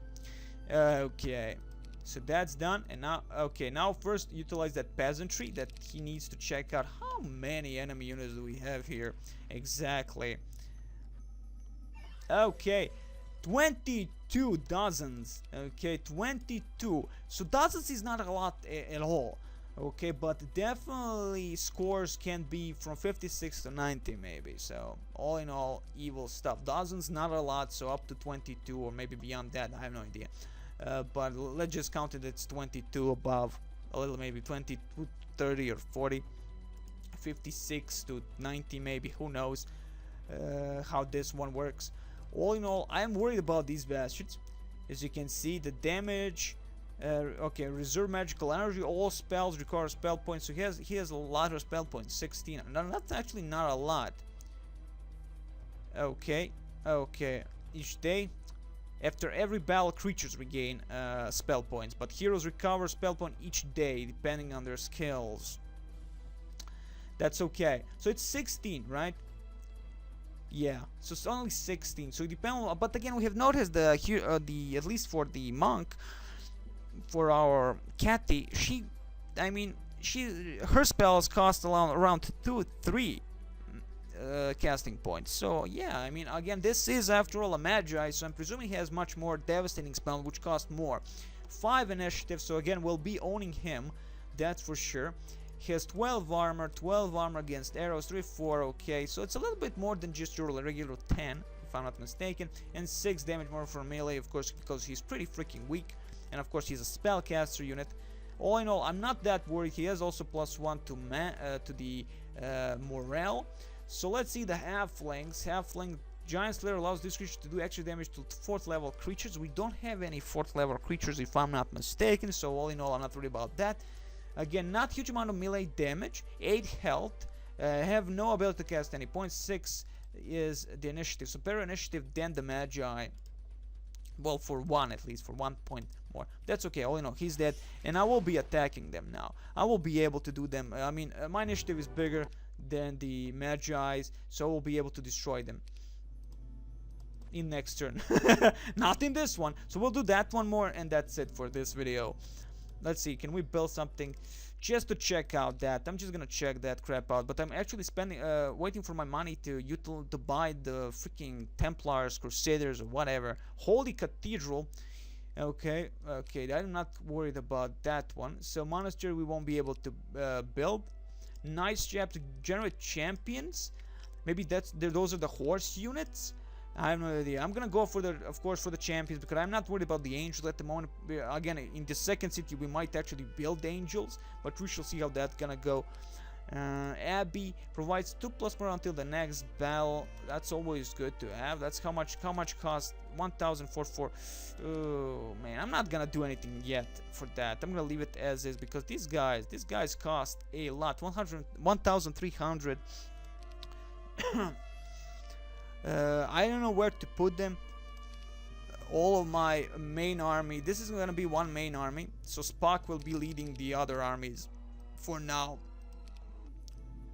Okay, so that's done. And now, okay, now first utilize that peasantry that he needs to check out. How many enemy units do we have here exactly? Okay, 22 dozens. Okay, 22. So dozens is not a lot at all. Okay, but definitely scores can be from 56 to 90 maybe. So all in all, evil stuff. Dozens not a lot, so up to 22 or maybe beyond that, I have no idea. But let's just count it, it's 22 above, a little maybe 20 to 30 or 40, 56 to 90 maybe, who knows how this one works. All in all, I'm worried about these bastards. As you can see, the damage. Okay, reserve magical energy. All spells require spell points. So he has a lot of spell points. 16. No, that's actually not a lot. Okay, okay. Each day, after every battle, creatures regain spell points, but heroes recover spell point each day depending on their skills. That's okay. So it's 16, right? Yeah. So it's only 16. So it depends. But again, we have noticed the at least for the monk. For our Cathy, her spells cost around 2-3 casting points. So yeah, I mean, again, this is after all a Magi, so I'm presuming he has much more devastating spell, which cost more. 5 initiative, so again, we'll be owning him, that's for sure. He has 12 armor against arrows, 3-4, okay, so it's a little bit more than just your regular 10, if I'm not mistaken, and 6 damage more for melee, of course, because he's pretty freaking weak. And of course he's a spellcaster unit. All in all, I'm not that worried. He has also +1 to the morale. So let's see the halflings. Halfling Giant Slayer allows this creature to do extra damage to 4th level creatures. We don't have any 4th level creatures if I'm not mistaken. So all in all, I'm not worried about that. Again, not huge amount of melee damage. 8 health. Have no ability to cast any points. 6 is the initiative. So better initiative than the Magi. Well, for 1 at least, for 1 point more. That's okay, all in all, he's dead, and I will be attacking them now. I will be able to do them. I mean, my initiative is bigger than the Magi's, so I will be able to destroy them. in next turn. Not in this one. So we'll do that one more, and that's it for this video. Let's see, can we build something just to check out that? I'm just gonna check that crap out, but I'm actually spending waiting for my money to buy the freaking Templars, Crusaders, or whatever. Holy Cathedral. Okay, I'm not worried about that one. So monastery we won't be able to build. Nice job to generate champions. Maybe those are the horse units. I have no idea. I'm gonna go for of course, for the champions, because I'm not worried about the angels at the moment. Again, in the second city, we might actually build angels, but we shall see how that's gonna go. Abbey provides 2+ more until the next battle. That's always good to have. That's how much cost? 1,044. Oh man, I'm not gonna do anything yet for that. I'm gonna leave it as is, because these guys cost a lot. 1,300. I don't know where to put them. All of my main army. This is gonna be one main army, so Spock will be leading the other armies for now.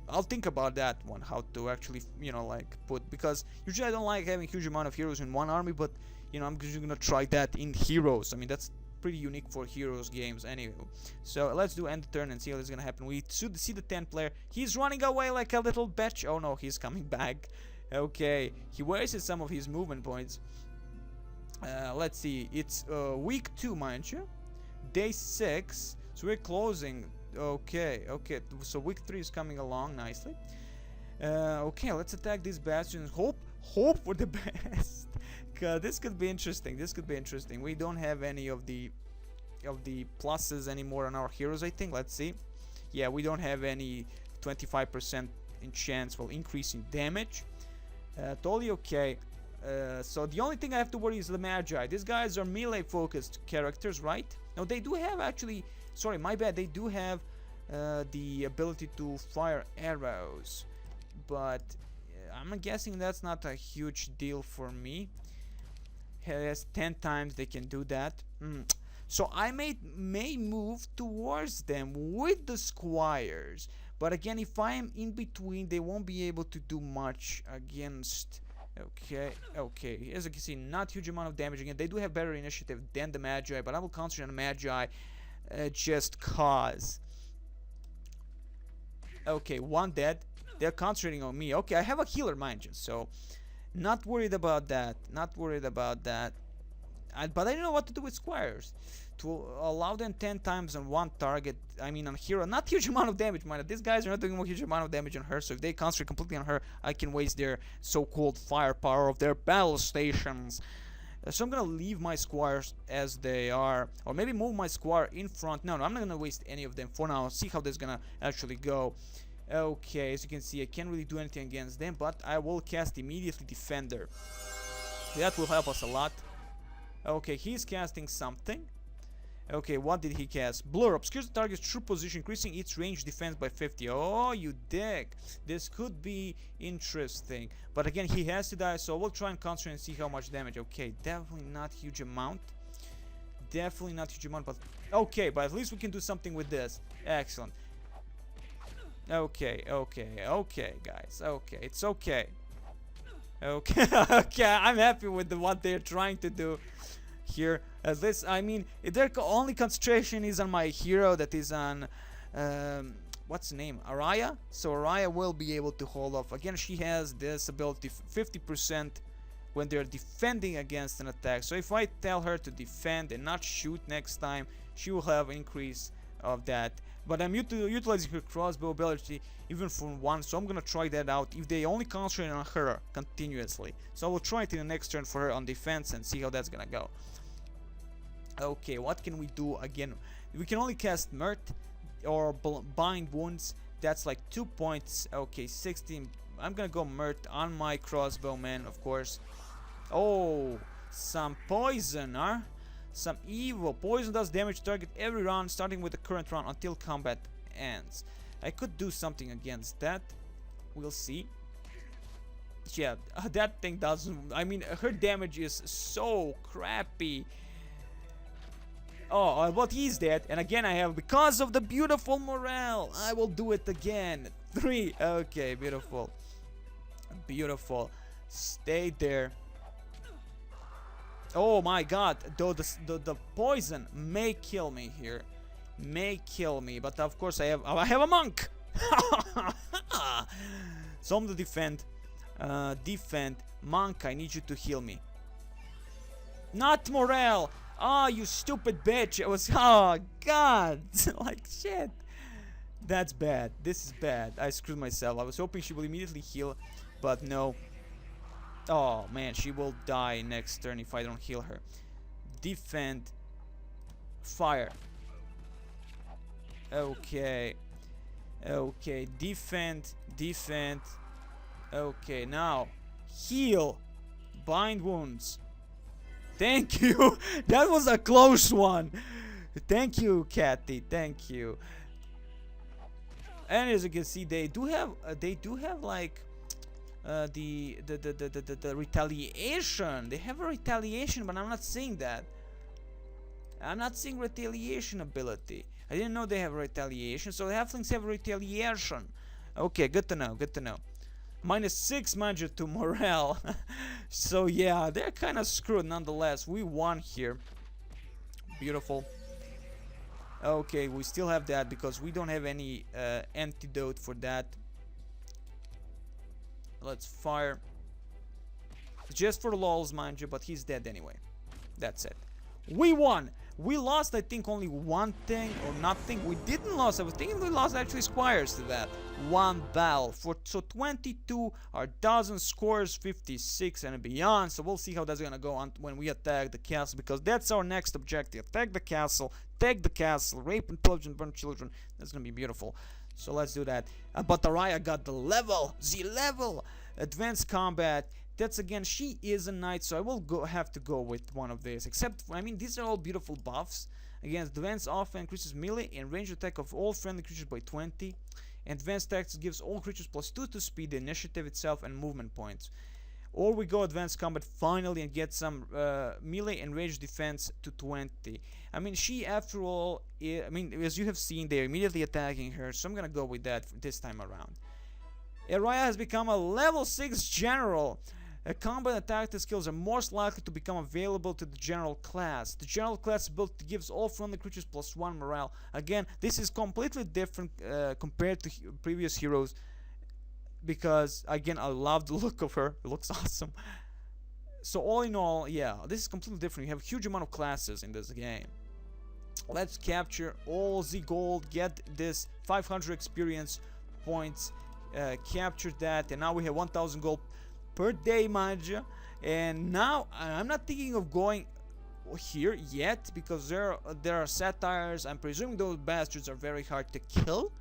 I'll think about that one, how to actually, like put, because usually I don't like having huge amount of heroes in one army, but I'm just gonna try that in heroes. I mean, that's pretty unique for heroes games anyway. So let's do end turn and see what's gonna happen. We should see the 10th player. He's running away like a little bitch. Oh no, he's coming back. Okay, he wasted some of his movement points. Let's see, it's week 2, mind you, day 6, so we're closing. Okay, so week 3 is coming along nicely. Okay, let's attack these bastions. Hope for the best. This could be interesting. We don't have any of the pluses anymore on our heroes, I think. Let's see. Yeah, we don't have any 25% in chance for increasing damage. Totally okay. So the only thing I have to worry is the Magi. These guys are melee focused characters, right? No, they do have actually, sorry, my bad, they do have the ability to fire arrows, but I'm guessing that's not a huge deal for me. Yes, 10 times they can do that. So I may move towards them with the squires, but again, if I am in between, they won't be able to do much against. Okay, as you can see, not huge amount of damage. Again, they do have better initiative than the Magi, but I will concentrate on the Magi just cause. Okay, one dead. They're concentrating on me. Okay, I have a healer, mind you, so not worried about that. But I don't know what to do with squires. To allow them 10 times on one target, I mean on hero, not huge amount of damage, mind. These guys are not doing a huge amount of damage on her, so if they concentrate completely on her, I can waste their so-called firepower of their battle stations. So I'm gonna leave my squires as they are, or maybe move my squire in front. No, I'm not gonna waste any of them for now. See how this is gonna actually go. Okay, as you can see, I can't really do anything against them, but I will cast immediately Defender. That will help us a lot. Okay, he's casting something. Okay, what did he cast? Blur obscures the target's true position, increasing its range defense by 50. Oh, you dick. This could be interesting. But again, he has to die, so we'll try and concentrate and see how much damage. Okay, definitely not huge amount. But okay, but at least we can do something with this. Excellent. Okay, guys. Okay, it's okay. Okay, I'm happy with what they're trying to do here. As this, I mean, their only concentration is on my hero, that is on what's the name, Araya. So Araya will be able to hold off. Again, she has this ability 50% when they're defending against an attack. So if I tell her to defend and not shoot next time, she will have an increase of that. But I'm utilizing her crossbow ability even from 1, so I'm gonna try that out if they only concentrate on her continuously. So I will try it in the next turn for her on defense and see how that's gonna go. Okay, what can we do again? We can only cast Mert or Bind Wounds. That's like 2 points. Okay, 16. I'm gonna go Mert on my crossbow man, of course. Oh, some poison, huh? Some evil. Poison does damage to target every round, starting with the current round until combat ends. I could do something against that. We'll see. Yeah, that thing doesn't... I mean, her damage is so crappy. Oh, but he's dead. And again, I have, because of the beautiful morale, I will do it again. 3. Okay, beautiful. Beautiful. Stay there. Oh my god, though the poison may kill me here. May kill me, but of course I have a monk. So I'm to defend. Defend. Monk, I need you to heal me. Not Morel! Oh, you stupid bitch! It was, oh god! Like shit. That's bad. This is bad. I screwed myself. I was hoping she will immediately heal, but no. Oh man, she will die next turn if I don't heal her. Defend. Fire. Okay. Okay, defend. Defend. Okay, now heal. Bind wounds. Thank you. That was a close one. Thank you, Cathy. Thank you. And as you can see, they do have like the retaliation. They have a retaliation, but I'm not seeing that. I'm not seeing retaliation ability. I didn't know they have retaliation. So the halflings have retaliation. Okay, good to know. Good to know. -6 magic to morale. So yeah, they're kind of screwed nonetheless. We won here. Beautiful. Okay, we still have that because we don't have any antidote for that. Let's fire. Just for lols, mind you, but he's dead anyway. That's it. We won! We lost, I think, only one thing or nothing. We didn't lose. I was thinking we lost actually squires to that. One battle. So 22, our dozen scores, 56 and beyond. So we'll see how that's gonna go on when we attack the castle, because that's our next objective. Attack the castle, take the castle, rape and pillage and burn children. That's gonna be beautiful. So let's do that. But Araya got the level. Advanced combat. That's again, she is a knight, so I will have to go with one of these. Except, I mean, these are all beautiful buffs. Again, advanced often increases melee and range attack of all friendly creatures by 20. Advanced tactics gives all creatures +2 to speed, the initiative itself, and movement points. Or we go advanced combat finally and get some melee and range defense to 20. I mean, she, after all, I mean, as you have seen, they're immediately attacking her, so I'm gonna go with that this time around. Araya has become a level 6 general. Combat and tactical skills are most likely to become available to the general class. The general class ability gives all friendly creatures +1 morale. Again, this is completely different compared to previous heroes, because again, I love the look of her. It looks awesome. So all in all, yeah, this is completely different. You have a huge amount of classes in this game. Let's capture all the gold, get this 500 experience points, capture that, and now we have 1000 gold per day, mind you. And now I'm not thinking of going here yet, because there are satires. I'm presuming those bastards are very hard to kill,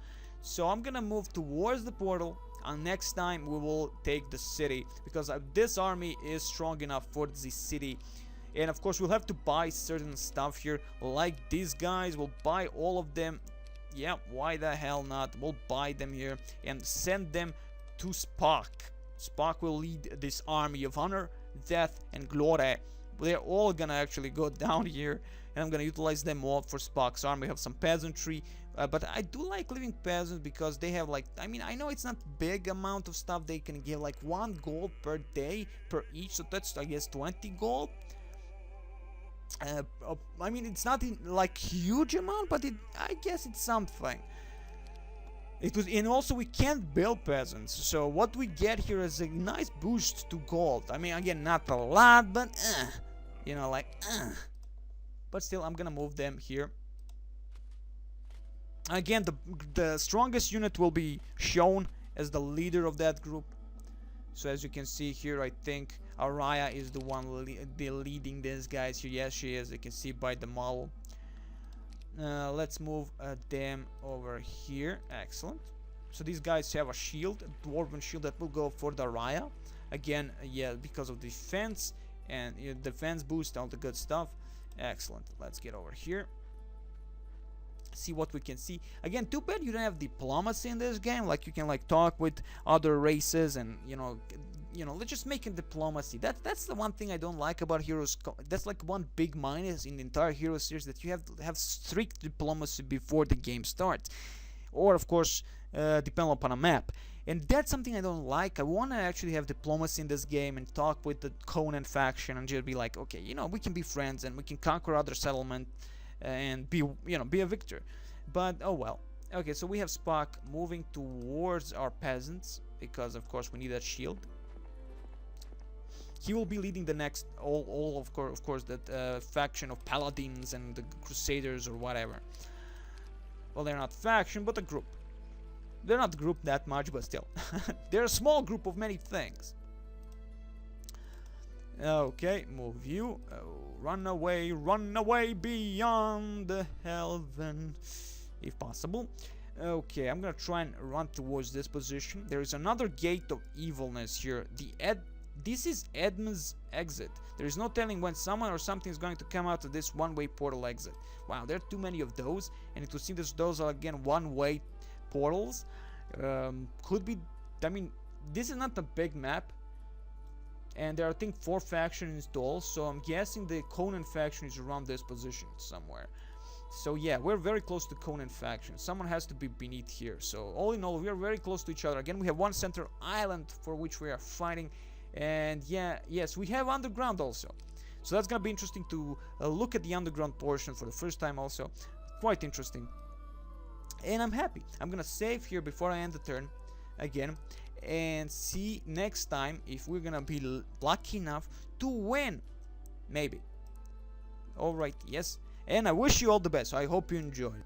so I'm gonna move towards the portal, and next time we will take the city, because this army is strong enough for the city. And of course we'll have to buy certain stuff here, like these guys. We'll buy all of them. Yeah, why the hell not? We'll buy them here and send them to Spock. Spock will lead this army of honor, death, and glory. They're all gonna actually go down here, and I'm gonna utilize them all for Spock's army. We have some peasantry, but I do like living peasants because they have, like, I mean, I know it's not big amount of stuff they can give, like 1 gold per day per each, so that's, I guess, 20 gold. I mean, it's not in, like, huge amount, but I guess it's something. And also we can't build peasants, so what we get here is a nice boost to gold. I mean, again, not a lot, but you know, like but still, I'm gonna move them here. Again, the strongest unit will be shown as the leader of that group. So as you can see here, I think Araya is the one leading these guys here. Yes, she is. You can see by the model. Let's move them over here. Excellent. So these guys have a shield, a dwarven shield that will go for the Araya. Again, yeah, because of defense and defense boost, all the good stuff. Excellent. Let's get over here. See what we can see. Again, too bad you don't have diplomacy in this game. Like, you can, like, talk with other races and, you know, let's just make it diplomacy. That's the one thing I don't like about Heroes. That's like one big minus in the entire Heroes series, that you have to have strict diplomacy before the game starts. or of course depend upon a map. And that's something I don't like. I want to actually have diplomacy in this game and talk with the Conan faction and just be like, okay, you know, we can be friends and we can conquer other settlement and be, you know, be a victor. But oh well. Okay, so we have Spock moving towards our peasants because of course we need that shield. He will be leading the next of course that faction of paladins and the crusaders or whatever. Well, they're not faction, but a group. They're not grouped that much, but still. They're a small group of many things. Okay, move you. Run away beyond the heaven, if possible. Okay, I'm gonna try and run towards this position. There is another gate of evilness here. This is Edmund's exit. There is no telling when someone or something is going to come out of this one-way portal exit. Wow, there are too many of those, and it would seem that those are again one-way portals. Could be, I mean, this is not a big map, and there are I think 4 factions installed, so I'm guessing the Conan faction is around this position somewhere. So yeah, we're very close to Conan faction. Someone has to be beneath here. So all in all, we are very close to each other. Again, we have one center island for which we are fighting, and yeah, yes, we have underground also. So that's gonna be interesting to look at the underground portion for the first time also. Quite interesting. And I'm happy. I'm gonna save here before I end the turn again and see next time if we're gonna be lucky enough to win. Maybe. Alright, yes. And I wish you all the best. I hope you enjoyed.